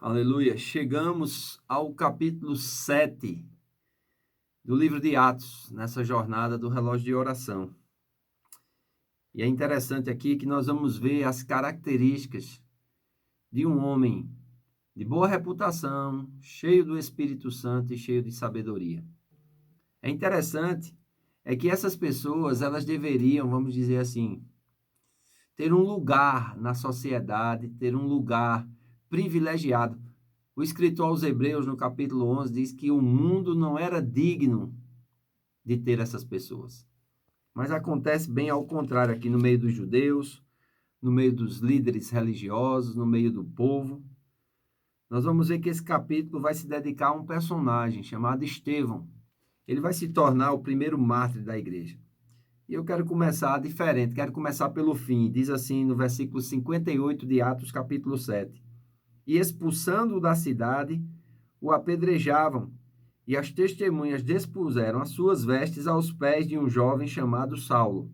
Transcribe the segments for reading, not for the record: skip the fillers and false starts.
Aleluia. Chegamos ao capítulo 7 do livro de Atos, nessa jornada do relógio de oração. E é interessante aqui que nós vamos ver as características de um homem de boa reputação, cheio do Espírito Santo e cheio de sabedoria. É interessante que essas pessoas, elas deveriam, vamos dizer assim, ter um lugar na sociedade, ter um lugar privilegiado. O escritor aos Hebreus, no capítulo 11, diz que o mundo não era digno de ter essas pessoas. Mas acontece bem ao contrário aqui no meio dos judeus, no meio dos líderes religiosos, no meio do povo. Nós vamos ver que esse capítulo vai se dedicar a um personagem chamado Estevão. Ele vai se tornar o primeiro mártir da igreja. E eu quero começar diferente, quero começar pelo fim. Diz assim no versículo 58 de Atos, capítulo 7. E expulsando-o da cidade, o apedrejavam, e as testemunhas despuseram as suas vestes aos pés de um jovem chamado Saulo.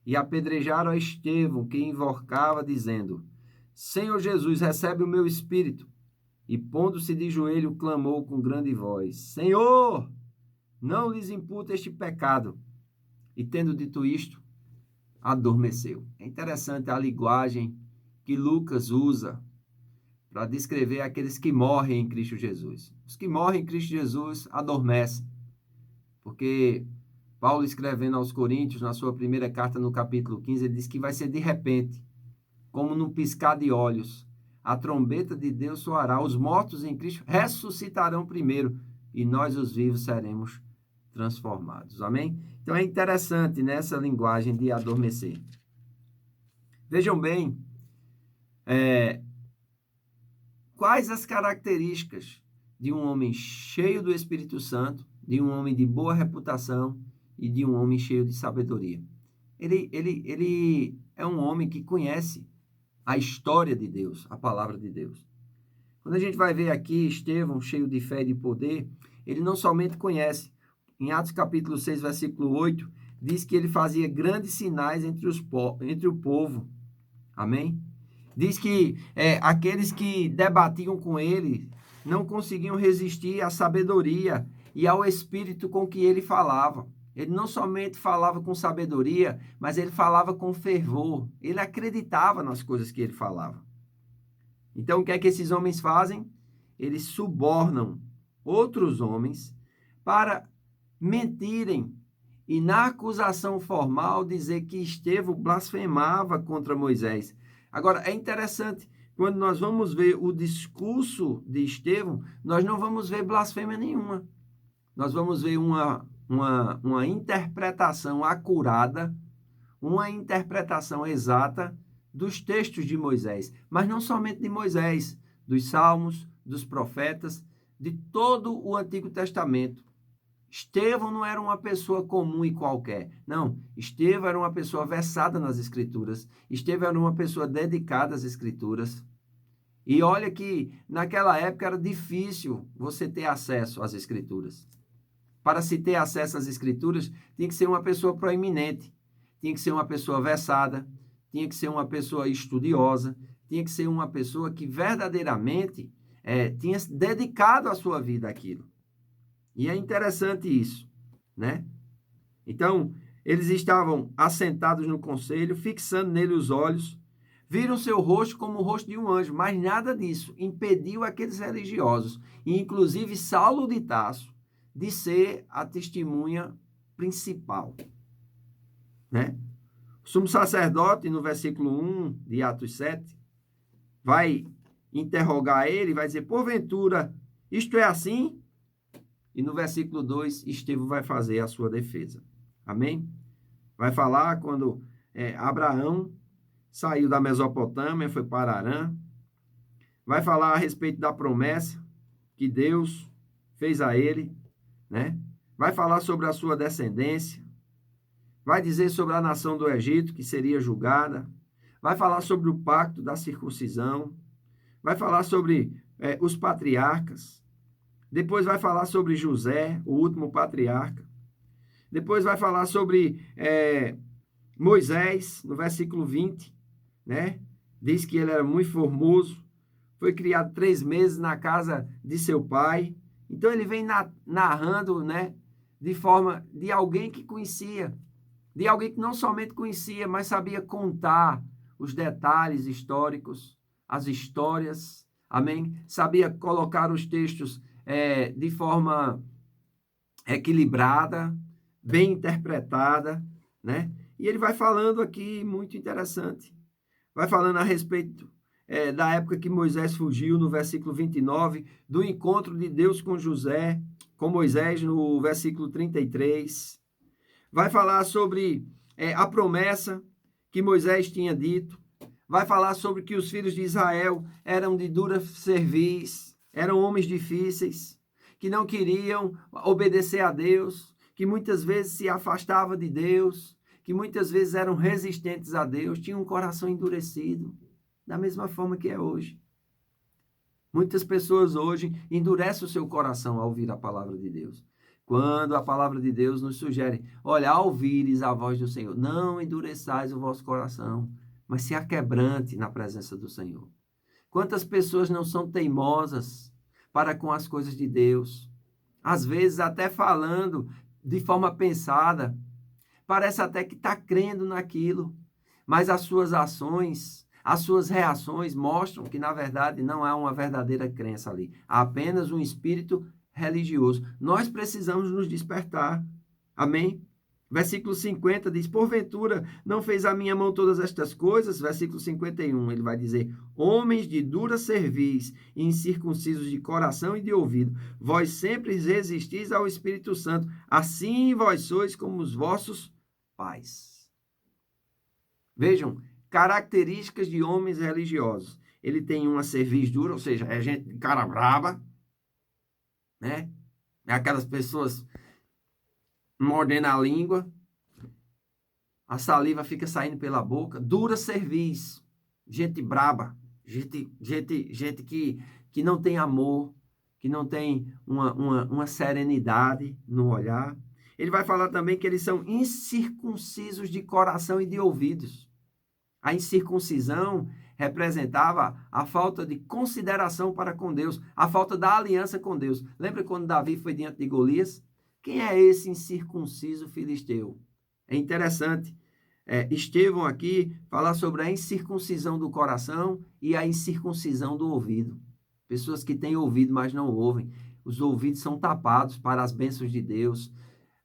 E apedrejaram a Estevão, que invocava, dizendo: Senhor Jesus, recebe o meu espírito. E pondo-se de joelho, clamou com grande voz: Senhor, não lhes imputa este pecado. E tendo dito isto, adormeceu. É interessante a linguagem que Lucas usa para descrever aqueles que morrem em Cristo Jesus. Os que morrem em Cristo Jesus adormecem. Porque Paulo, escrevendo aos Coríntios, na sua primeira carta, no capítulo 15, ele diz que vai ser de repente, como num piscar de olhos. A trombeta de Deus soará, os mortos em Cristo ressuscitarão primeiro, e nós, os vivos, seremos transformados. Amém? Então é interessante nessa linguagem de adormecer. Vejam bem, quais as características de um homem cheio do Espírito Santo, de um homem de boa reputação e de um homem cheio de sabedoria? Ele é um homem que conhece a história de Deus, a palavra de Deus. Quando a gente vai ver aqui Estevão, cheio de fé e de poder, ele não somente conhece. Em Atos capítulo 6, versículo 8, diz que ele fazia grandes sinais entre o povo. Amém? Diz que aqueles que debatiam com ele não conseguiam resistir à sabedoria e ao espírito com que ele falava. Ele não somente falava com sabedoria, mas ele falava com fervor. Ele acreditava nas coisas que ele falava. Então, o que é que esses homens fazem? Eles subornam outros homens para mentirem e, na acusação formal, dizer que Estevão blasfemava contra Moisés. Agora, é interessante, quando nós vamos ver o discurso de Estevão, nós não vamos ver blasfêmia nenhuma. Nós vamos ver uma interpretação acurada, uma interpretação exata dos textos de Moisés. Mas não somente de Moisés, dos Salmos, dos profetas, de todo o Antigo Testamento. Estevão não era uma pessoa comum e qualquer. Não, Estevão era uma pessoa versada nas Escrituras. Estevão era uma pessoa dedicada às Escrituras. E olha que naquela época era difícil você ter acesso às Escrituras. Para se ter acesso às Escrituras, tinha que ser uma pessoa proeminente, tinha que ser uma pessoa versada, tinha que ser uma pessoa estudiosa, tinha que ser uma pessoa que verdadeiramente tinha dedicado a sua vida àquilo. E é interessante isso, né? Então, eles estavam assentados no conselho, fixando nele os olhos, viram seu rosto como o rosto de um anjo, mas nada disso impediu aqueles religiosos, e inclusive Saulo de Tarso, de ser a testemunha principal, né? O sumo sacerdote, no versículo 1 de Atos 7, vai interrogar ele, vai dizer: porventura, isto é assim? E no versículo 2, Estevão vai fazer a sua defesa. Amém? Vai falar quando Abraão saiu da Mesopotâmia, foi para Harã. Vai falar a respeito da promessa que Deus fez a ele, né? Vai falar sobre a sua descendência. Vai dizer sobre a nação do Egito, que seria julgada. Vai falar sobre o pacto da circuncisão. Vai falar sobre os patriarcas. Depois vai falar sobre José, o último patriarca. Depois vai falar sobre Moisés, no versículo 20, né? Diz que ele era muito formoso, foi criado 3 meses na casa de seu pai. Então ele vem narrando, né, de forma de alguém que conhecia, de alguém que não somente conhecia, mas sabia contar os detalhes históricos, as histórias, amém? Sabia colocar os textos de forma equilibrada, bem interpretada, né? E ele vai falando aqui, muito interessante, vai falando a respeito da época que Moisés fugiu, no versículo 29, do encontro de Deus com Moisés, no versículo 33. Vai falar sobre a promessa que Moisés tinha dito. Vai falar sobre que os filhos de Israel eram de dura cerviz, eram homens difíceis, que não queriam obedecer a Deus, que muitas vezes se afastavam de Deus, que muitas vezes eram resistentes a Deus, tinham um coração endurecido, da mesma forma que é hoje. Muitas pessoas hoje endurecem o seu coração ao ouvir a palavra de Deus. Quando a palavra de Deus nos sugere, olha, ao ouvires a voz do Senhor, não endureçais o vosso coração, mas se aquebrante na presença do Senhor. Quantas pessoas não são teimosas para com as coisas de Deus? Às vezes até falando de forma pensada, parece até que está crendo naquilo, mas as suas ações, as suas reações mostram que, na verdade, não há uma verdadeira crença ali. Há apenas um espírito religioso. Nós precisamos nos despertar. Amém? Versículo 50 diz, porventura não fez a minha mão todas estas coisas? Versículo 51, ele vai dizer, homens de dura cerviz, incircuncisos de coração e de ouvido, vós sempre resistis ao Espírito Santo, assim vós sois como os vossos pais. Vejam, características de homens religiosos. Ele tem uma cerviz dura, ou seja, é gente de cara braba, né? É aquelas pessoas mordendo a língua, a saliva fica saindo pela boca, dura cerviz, gente braba, gente que não tem amor, que não tem uma serenidade no olhar. Ele vai falar também que eles são incircuncisos de coração e de ouvidos. A incircuncisão representava a falta de consideração para com Deus, a falta da aliança com Deus. Lembra quando Davi foi diante de Golias? Quem é esse incircunciso filisteu? É interessante. Estevão aqui fala sobre a incircuncisão do coração e a incircuncisão do ouvido. Pessoas que têm ouvido, mas não ouvem. Os ouvidos são tapados para as bênçãos de Deus.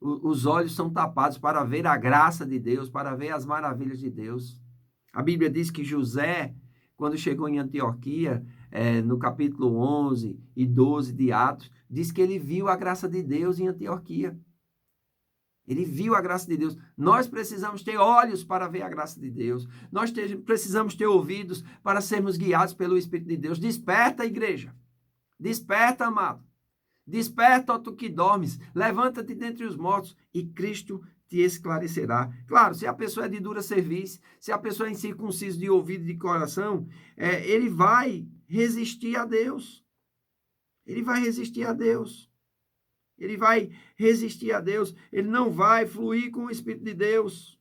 Os olhos são tapados para ver a graça de Deus, para ver as maravilhas de Deus. A Bíblia diz que José, quando chegou em Antioquia, no capítulo 11 e 12 de Atos, diz que ele viu a graça de Deus em Antioquia. Ele viu a graça de Deus. Nós precisamos ter olhos para ver a graça de Deus. Nós precisamos ter ouvidos para sermos guiados pelo Espírito de Deus. Desperta, igreja. Desperta, amado. Desperta, ó tu que dormes. Levanta-te dentre os mortos e Cristo te esclarecerá. Claro, se a pessoa é de dura cerviz, se a pessoa é incircunciso de ouvido e de coração, ele vai resistir a Deus. Ele vai resistir a Deus. Ele vai resistir a Deus. Ele não vai fluir com o Espírito de Deus.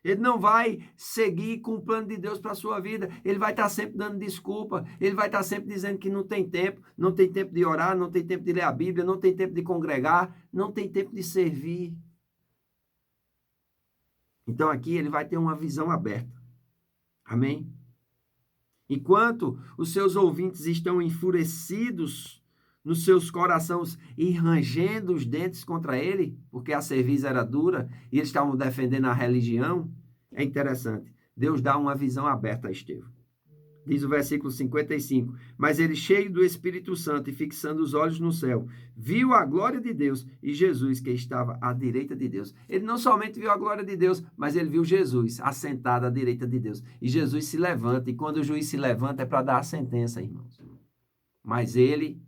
Ele não vai seguir com o plano de Deus para a sua vida. Ele vai estar sempre dando desculpa. Ele vai estar sempre dizendo que não tem tempo de orar, não tem tempo de ler a Bíblia, não tem tempo de congregar, não tem tempo de servir. Então aqui ele vai ter uma visão aberta. Amém? Enquanto os seus ouvintes estão enfurecidos nos seus corações e rangendo os dentes contra ele, porque a cerviz era dura e eles estavam defendendo a religião, é interessante. Deus dá uma visão aberta a Estevão. Diz o versículo 55, mas ele, cheio do Espírito Santo e fixando os olhos no céu, viu a glória de Deus e Jesus que estava à direita de Deus. Ele não somente viu a glória de Deus, mas ele viu Jesus assentado à direita de Deus. E Jesus se levanta, e quando o juiz se levanta é para dar a sentença, irmãos. Mas ele,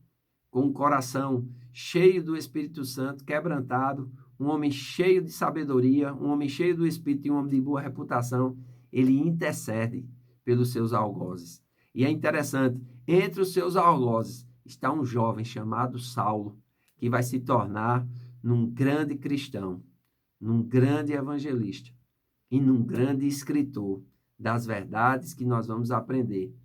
com o coração cheio do Espírito Santo, quebrantado, um homem cheio de sabedoria, um homem cheio do Espírito e um homem de boa reputação, ele intercede pelos seus algozes. E é interessante, entre os seus algozes está um jovem chamado Saulo, que vai se tornar num grande cristão, num grande evangelista e num grande escritor das verdades que nós vamos aprender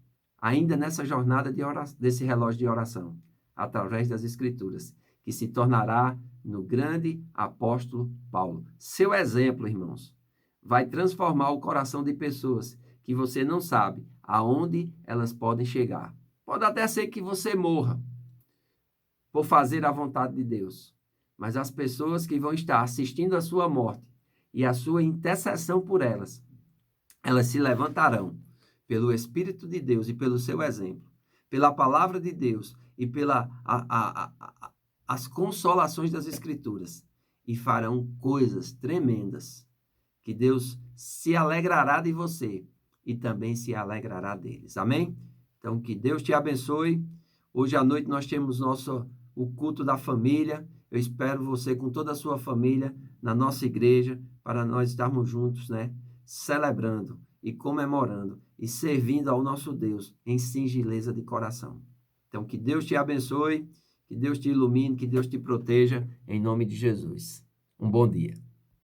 ainda nessa jornada desse relógio de oração, através das Escrituras, que se tornará no grande apóstolo Paulo. Seu exemplo, irmãos, vai transformar o coração de pessoas que você não sabe aonde elas podem chegar. Pode até ser que você morra por fazer a vontade de Deus, mas as pessoas que vão estar assistindo a sua morte e a sua intercessão por elas, elas se levantarão pelo Espírito de Deus e pelo seu exemplo, pela palavra de Deus e as consolações das Escrituras, e farão coisas tremendas, que Deus se alegrará de você e também se alegrará deles. Amém? Então, que Deus te abençoe. Hoje à noite nós temos o culto da família. Eu espero você com toda a sua família na nossa igreja, para nós estarmos juntos, né? Celebrando e comemorando e servindo ao nosso Deus em singeleza de coração. Então, que Deus te abençoe, que Deus te ilumine, que Deus te proteja, em nome de Jesus. Um bom dia.